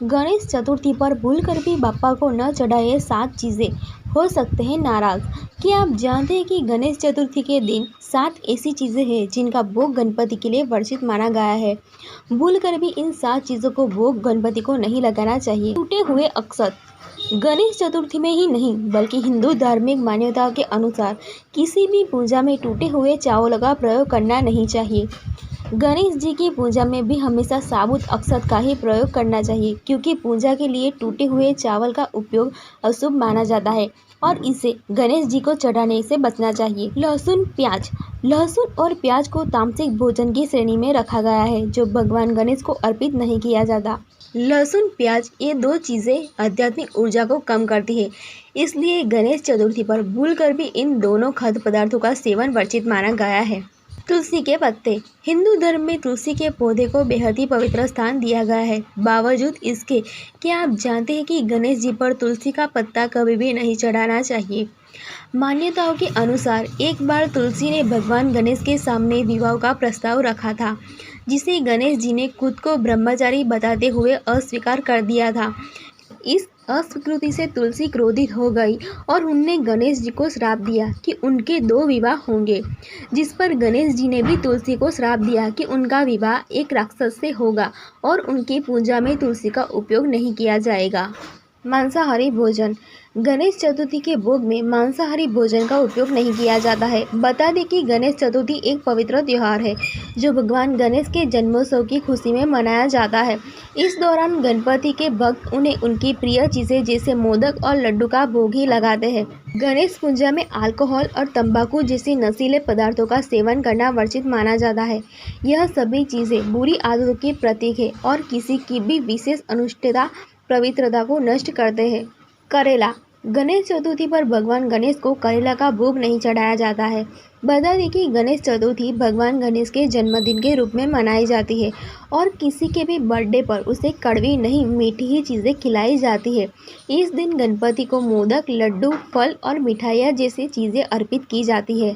गणेश चतुर्थी पर भूलकर भी बाप्पा को न चढ़ाए 7 चीज़ें, हो सकते हैं नाराज। क्या आप जानते हैं कि गणेश चतुर्थी के दिन 7 ऐसी चीज़ें हैं जिनका भोग गणपति के लिए वर्जित माना गया है। भूलकर भी इन 7 चीज़ों को भोग गणपति को नहीं लगाना चाहिए। टूटे हुए अक्षत। गणेश चतुर्थी में ही नहीं बल्कि हिंदू धार्मिक मान्यताओं के अनुसार किसी भी पूजा में टूटे हुए चावल का प्रयोग करना नहीं चाहिए। गणेश जी की पूजा में भी हमेशा साबुत अक्षत का ही प्रयोग करना चाहिए, क्योंकि पूजा के लिए टूटे हुए चावल का उपयोग अशुभ माना जाता है और इसे गणेश जी को चढ़ाने से बचना चाहिए। लहसुन प्याज। लहसुन और प्याज को तामसिक भोजन की श्रेणी में रखा गया है, जो भगवान गणेश को अर्पित नहीं किया जाता। लहसुन प्याज ये 2 चीज़ें आध्यात्मिक ऊर्जा को कम करती है, इसलिए गणेश चतुर्थी पर भूलकर भी इन दोनों खाद्य पदार्थों का सेवन वर्जित माना गया है। तुलसी के पत्ते। हिंदू धर्म में तुलसी के पौधे को बेहद ही पवित्र स्थान दिया गया है। बावजूद इसके क्या आप जानते हैं कि गणेश जी पर तुलसी का पत्ता कभी भी नहीं चढ़ाना चाहिए। मान्यताओं के अनुसार एक बार तुलसी ने भगवान गणेश के सामने विवाह का प्रस्ताव रखा था, जिसे गणेश जी ने खुद को ब्रह्मचारी बताते हुए अस्वीकार कर दिया था। इस अस्वीकृति से तुलसी क्रोधित हो गई और उनने गणेश जी को श्राप दिया कि उनके 2 विवाह होंगे, जिस पर गणेश जी ने भी तुलसी को श्राप दिया कि उनका विवाह एक राक्षस से होगा और उनकी पूजा में तुलसी का उपयोग नहीं किया जाएगा। मांसाहारी भोजन। गणेश चतुर्थी के भोग में मांसाहारी भोजन का उपयोग नहीं किया जाता है। बता दें कि गणेश चतुर्थी एक पवित्र त्यौहार है जो भगवान गणेश के जन्मोत्सव की खुशी में मनाया जाता है। इस दौरान गणपति के भक्त उन्हें उनकी प्रिय चीज़ें जैसे मोदक और लड्डू का भोग ही लगाते हैं। गणेश पूजा में अल्कोहल और तंबाकू जैसे नशीले पदार्थों का सेवन करना वर्जित माना जाता है। यह सभी चीज़ें बुरी आदतों की प्रतीक है और किसी की भी विशेष अनुष्ठता पवित्रता को नष्ट करते हैं। करेला। गणेश चतुर्थी पर भगवान गणेश को करेला का भोग नहीं चढ़ाया जाता है। बता दें कि गणेश चतुर्थी भगवान गणेश के जन्मदिन के रूप में मनाई जाती है और किसी के भी बर्थडे पर उसे कड़वी नहीं मीठी ही चीज़ें खिलाई जाती है। इस दिन गणपति को मोदक, लड्डू, फल और मिठाइयाँ जैसी चीज़ें अर्पित की जाती है।